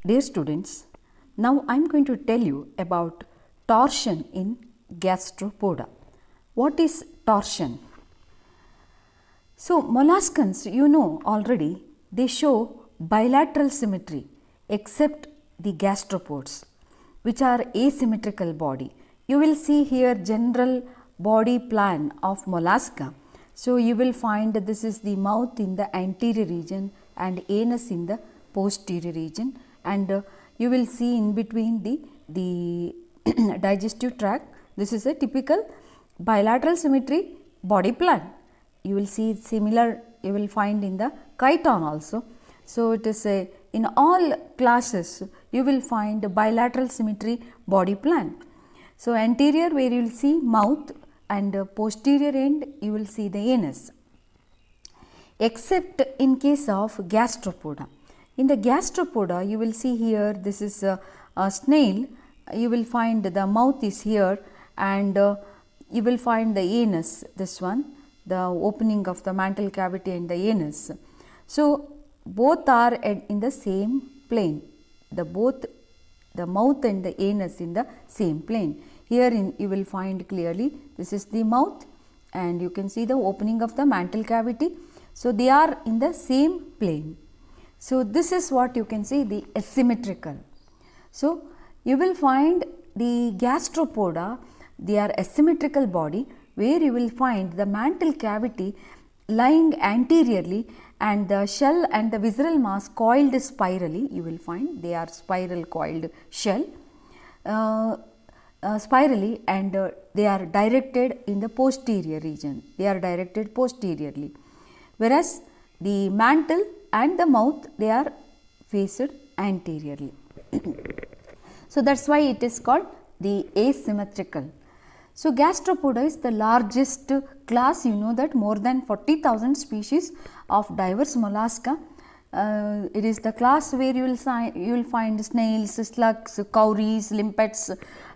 Dear students, now I am going to tell you about torsion in gastropoda. What is torsion? So, molluscans, you know already, they show bilateral symmetry except the gastropods, which are asymmetrical body. You will see here general body plan of mollusca. So, you will find that this is the mouth in the anterior region and anus in the posterior region, and you will see in between the digestive tract. This is a typical bilateral symmetry body plan. You will see similar, you will find in the chiton also. So, it is a in all classes you will find bilateral symmetry body plan. So, anterior where you will see mouth and posterior end you will see the anus, except in case of gastropoda. In the gastropoda you will see here, this is a snail, you will find the mouth is here, and you will find the anus, this one, the opening of the mantle cavity and the anus. So, both are in the same plane, the mouth and the anus in the same plane. Here you will find clearly this is the mouth and you can see the opening of the mantle cavity. So, they are in the same plane. So, this is what you can see, the asymmetrical. So, you will find the gastropoda, they are asymmetrical body where you will find the mantle cavity lying anteriorly and the shell and the visceral mass coiled spirally. You will find they are spiral coiled shell spirally, and they are directed in the posterior region, they are directed posteriorly, whereas the mantle and the mouth they are faced anteriorly. So, that is why it is called the asymmetrical. So, gastropoda is the largest class, you know that more than 40,000 species of diverse mollusca. It is the class where you will find snails, slugs, cowries, limpets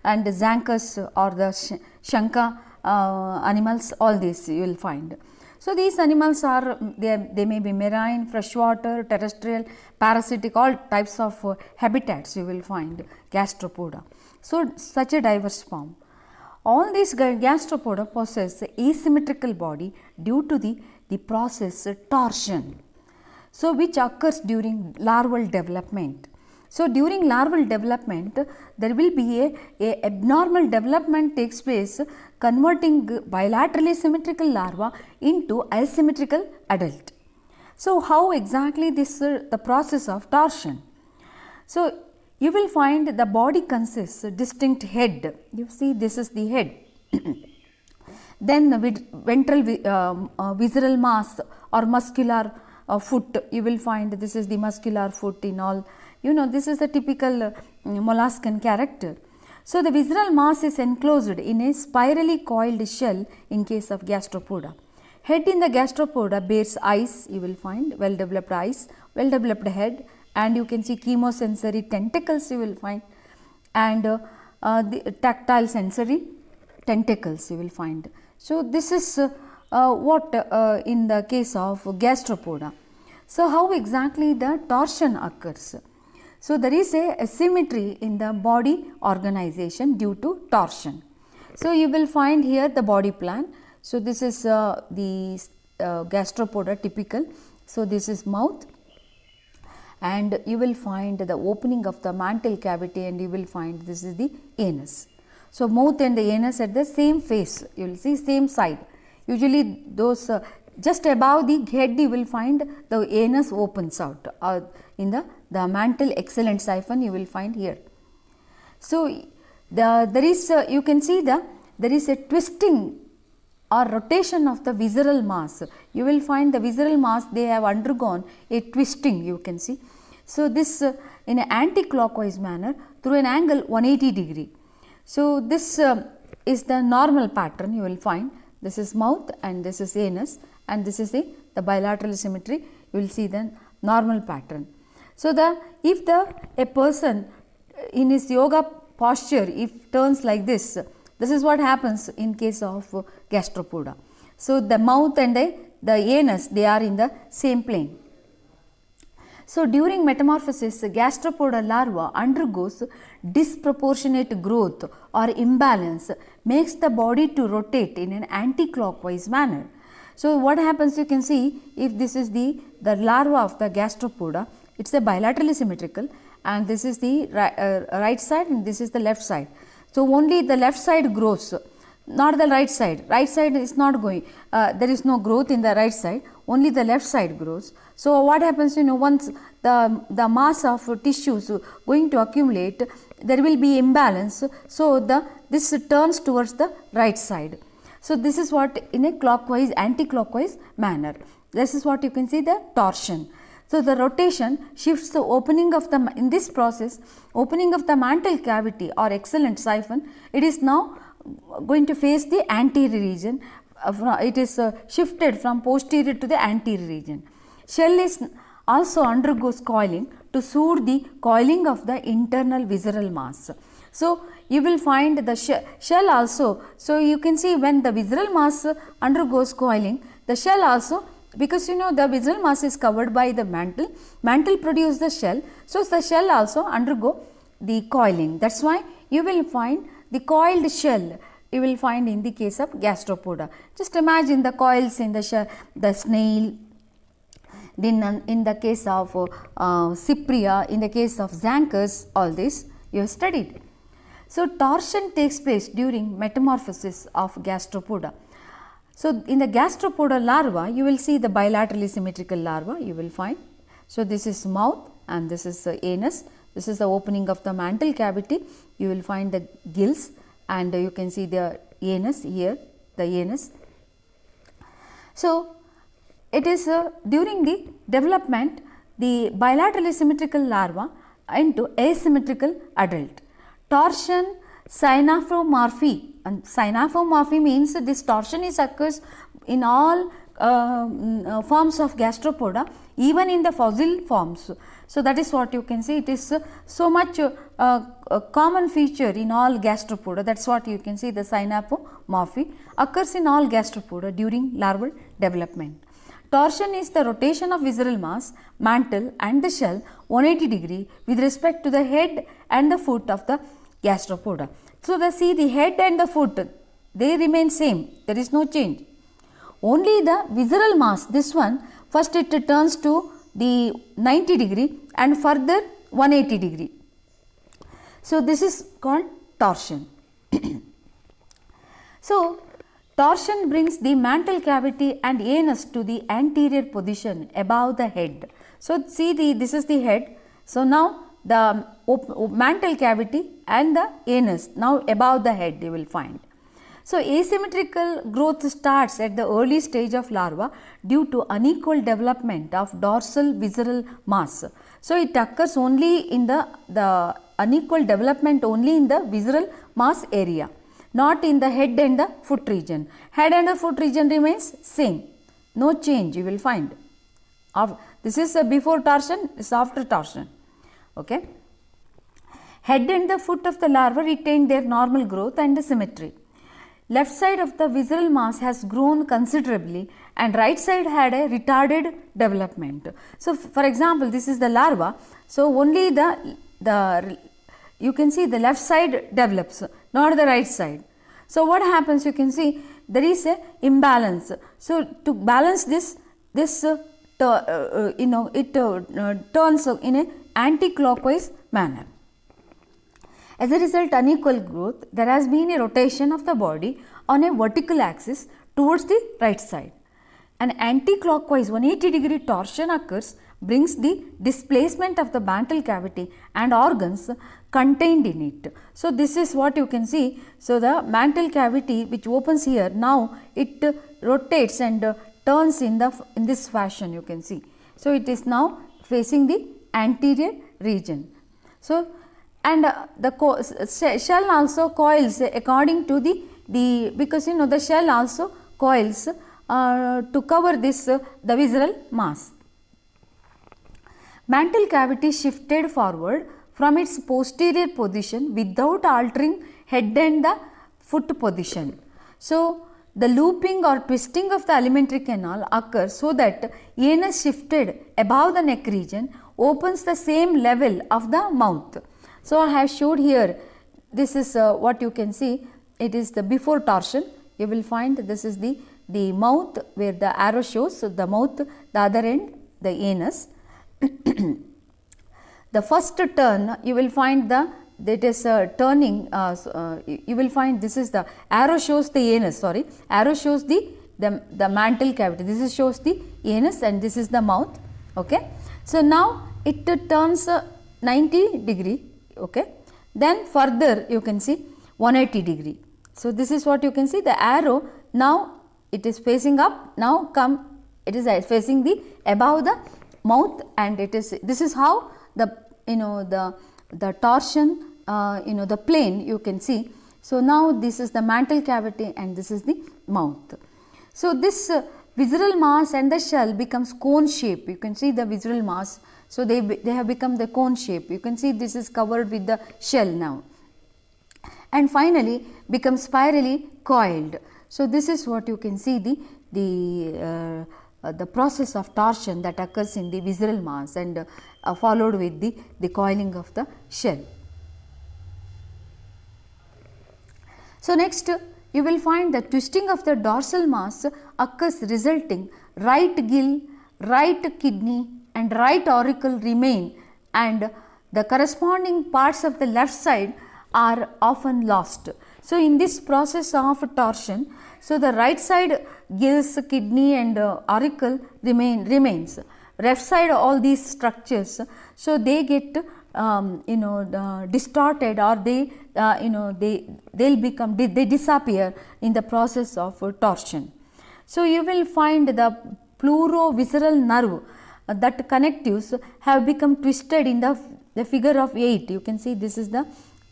and xanthus or the shanka animals, all these you will find. So, these animals are they may be marine, freshwater, terrestrial, parasitic, all types of habitats you will find gastropoda. So, such a diverse form. All these gastropoda possess asymmetrical body due to the process torsion, so which occurs during larval development. So, during larval development there will be a abnormal development takes place, converting bilaterally symmetrical larva into asymmetrical adult. So, how exactly this the process of torsion? So, you will find the body consists distinct head, you see this is the head, then ventral visceral mass or muscular foot, you will find this is the muscular foot in all, you know this is the typical molluscan character. So, the visceral mass is enclosed in a spirally coiled shell in case of gastropoda. Head in the gastropoda bears eyes, you will find well developed eyes, well developed head, and you can see chemosensory tentacles you will find, and the tactile sensory tentacles you will find. So, this is what in the case of gastropoda. So, how exactly the torsion occurs? So, there is a asymmetry in the body organization due to torsion. So, you will find here the body plan. So, this is the gastropoda typical. So, this is mouth, and you will find the opening of the mantle cavity, and you will find this is the anus. So, mouth and the anus at the same face, you will see same side. Usually those just above the head you will find the anus opens out, in the mantle excellent siphon you will find here. So, there is you can see there is a twisting or rotation of the visceral mass. You will find the visceral mass they have undergone a twisting, you can see. So, this in an anti-clockwise manner through an angle 180 degree. So, this is the normal pattern you will find. This is mouth and this is anus, and this is the bilateral symmetry, you will see the normal pattern. So, if a person in his yoga posture if turns like this is what happens in case of gastropoda. So, the mouth and the anus they are in the same plane. So during metamorphosis, gastropoda larva undergoes disproportionate growth or imbalance, makes the body to rotate in an anti-clockwise manner. So what happens, you can see, if this is the larva of the gastropoda, it's a bilaterally symmetrical, and this is the right side and this is the left side. So only the left side grows, not the right side. Right side is not going, there is no growth in the right side, only the left side grows. So what happens, once the mass of tissues going to accumulate, there will be imbalance. So this turns towards the right side. So this is what in a clockwise, anti-clockwise manner. This is what you can see, the torsion. So the rotation shifts the opening of the, in this process, opening of the mantle cavity or exhalent siphon, it is now going to face the anterior region. It is shifted from posterior to the anterior region. Shell is also undergoes coiling to suit the coiling of the internal visceral mass. So you will find the shell also. So you can see when the visceral mass undergoes coiling, the shell also, because the visceral mass is covered by the mantle, mantle produces the shell. So the shell also undergo the coiling. That's why you will find the coiled shell, you will find in the case of gastropoda. Just imagine the coils in the shell, the snail, then in the case of Cypria, in the case of Xanthus, all this you have studied. So torsion takes place during metamorphosis of gastropoda. So in the gastropoda larva, you will see the bilaterally symmetrical larva, you will find. So this is mouth and this is the anus. This is the opening of the mantle cavity. You will find the gills and you can see the anus here, the anus. So it is during the development, the bilaterally symmetrical larva into asymmetrical adult. Torsion, synapomorphy, and synapomorphy means this torsion is occurs in all forms of gastropoda, even in the fossil forms. So that is what you can see, it is so much a common feature in all gastropoda. That is what you can see, the synapomorphy occurs in all gastropoda during larval development. Torsion is the rotation of visceral mass, mantle and the shell 180 degree with respect to the head and the foot of the gastropoda. So the head and the foot, they remain same, there is no change. Only the visceral mass, this one, first it turns to the 90 degree and further 180 degree. So this is called torsion. So torsion brings the mantle cavity and anus to the anterior position above the head. So see, this is the head. So now the mantle cavity and the anus now above the head you will find. So asymmetrical growth starts at the early stage of larva due to unequal development of dorsal visceral mass. So it occurs only in the unequal development only in the visceral mass area, not in the head and the foot region. Head and the foot region remains same, no change you will find. This is before torsion, this is after torsion. Okay. Head and the foot of the larva retain their normal growth and symmetry. Left side of the visceral mass has grown considerably and right side had a retarded development. So for example, this is the larva. So only the you can see the left side develops, not the right side. So what happens, you can see there is a imbalance. So to balance this turns in a anti-clockwise manner. As a result, unequal growth, there has been a rotation of the body on a vertical axis towards the right side. An anti-clockwise 180 degree torsion occurs, brings the displacement of the mantle cavity and organs contained in it. So this is what you can see. So the mantle cavity which opens here, now it rotates and turns in this fashion, you can see. So it is now facing the anterior region. So and the shell also coils according to the because the shell also coils to cover this the visceral mass. Mantle cavity shifted forward from its posterior position without altering head and the foot position. So the looping or twisting of the alimentary canal occurs so that anus shifted above the neck region opens the same level of the mouth. So, I have showed here, this is what you can see, it is the before torsion. You will find this is the mouth where the arrow shows. So, the mouth, the other end the anus. The first turn you will find that is turning, you will find this is the arrow shows the anus, sorry, arrow shows the mantle cavity, this is shows the anus and this is the mouth. Okay. So, now it turns 90 degree, okay. Then further you can see 180 degree. So, this is what you can see, the arrow now it is facing up, now it is facing the above the mouth, and it is, this is how the the torsion, the plane you can see. So, now this is the mantle cavity and this is the mouth. So, this visceral mass and the shell becomes cone shape, you can see the visceral mass. So, they have become the cone shape, you can see this is covered with the shell now, and finally becomes spirally coiled. So, this is what you can see the process of torsion that occurs in the visceral mass and followed with the coiling of the shell. So, next you will find the twisting of the dorsal mass occurs, resulting right gill, right kidney and right auricle remain, and the corresponding parts of the left side are often lost. So, in this process of torsion, so the right side gills, kidney and auricle remains. Left side all these structures, so they get distorted, or they they disappear in the process of torsion. So, you will find the pleurovisceral nerve that connectives have become twisted in the figure of 8. You can see this is the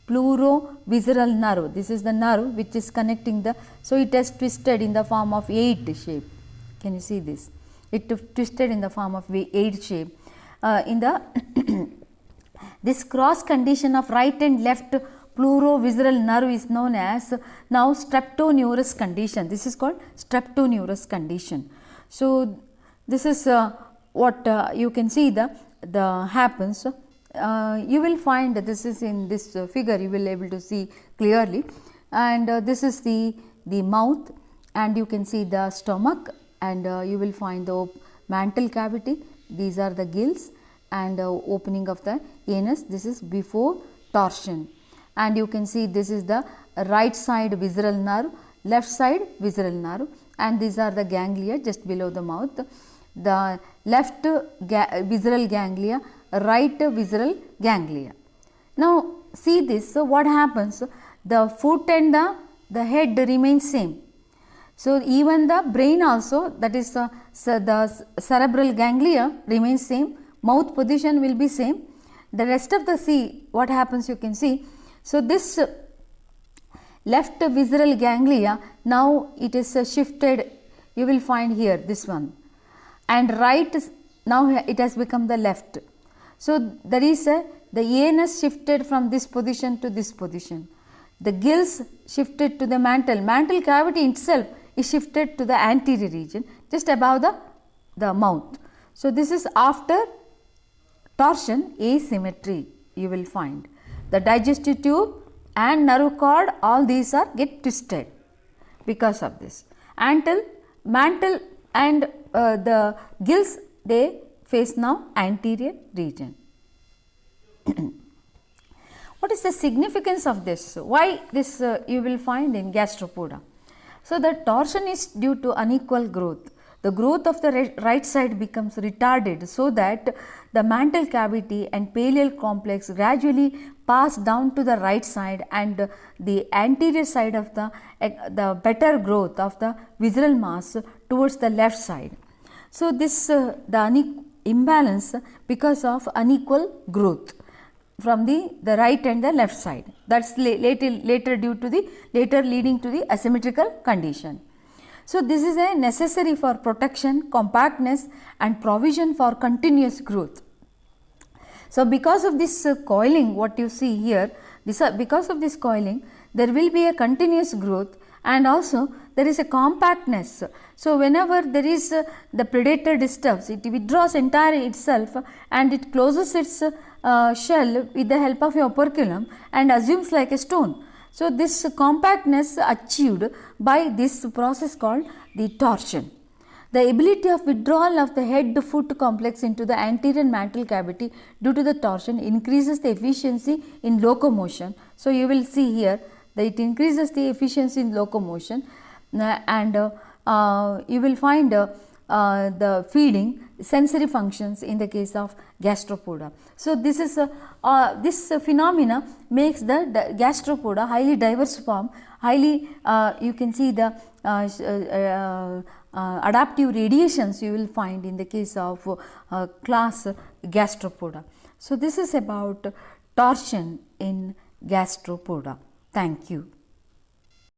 pleurovisceral nerve, this is the nerve which is connecting so it has twisted in the form of 8 shape. Can you see this? It twisted in the form of 8 shape. In the this cross condition of right and left pleurovisceral nerve is known as now streptoneurus condition. This is called streptoneurus condition. So, this is what you can see the happens. You will find that this is in this figure, you will able to see clearly, and this is the mouth, and you can see the stomach, and you will find the mantle cavity. These are the gills and opening of the anus. This is before torsion, and you can see this is the right side visceral nerve, left side visceral nerve, and these are the ganglia just below the mouth. The left visceral ganglia, right visceral ganglia. Now, see this. So, what happens? The foot and the head remain same. So, even the brain also, that is the cerebral ganglia remains same, mouth position will be same. The rest of the what happens you can see. So, this left visceral ganglia, now it is shifted, you will find here this one, and right, now it has become the left. So, there is the anus shifted from this position to this position, the gills shifted to the mantle cavity itself is shifted to the anterior region just above the mouth. So, this is after torsion asymmetry, you will find the digestive tube and nerve cord, all these are get twisted because of this. Mantle and the gills, they face now anterior region. What is the significance of this? Why this you will find in gastropoda? So, the torsion is due to unequal growth. The growth of the right side becomes retarded, so that the mantle cavity and pallial complex gradually pass down to the right side, and the anterior side of the better growth of the visceral mass towards the left side. So, this the imbalance because of unequal growth from the right and the left side, that is later due to the leading to the asymmetrical condition. So, this is a necessary for protection, compactness and provision for continuous growth. So, because of this coiling, what you see here, because of this coiling, there will be a continuous growth, and also there is a compactness. So whenever there is the predator disturbs, it withdraws entirely itself and it closes its shell with the help of a operculum and assumes like a stone. So this compactness achieved by this process called the torsion. The ability of withdrawal of the head-foot complex into the anterior mantle cavity due to the torsion increases the efficiency in locomotion. So you will see here that it increases the efficiency in locomotion, and you will find the feeding sensory functions in the case of gastropoda. So this is this phenomena makes the gastropoda highly diverse form, highly you can see the adaptive radiations you will find in the case of class gastropoda. So this is about torsion in gastropoda. Thank you.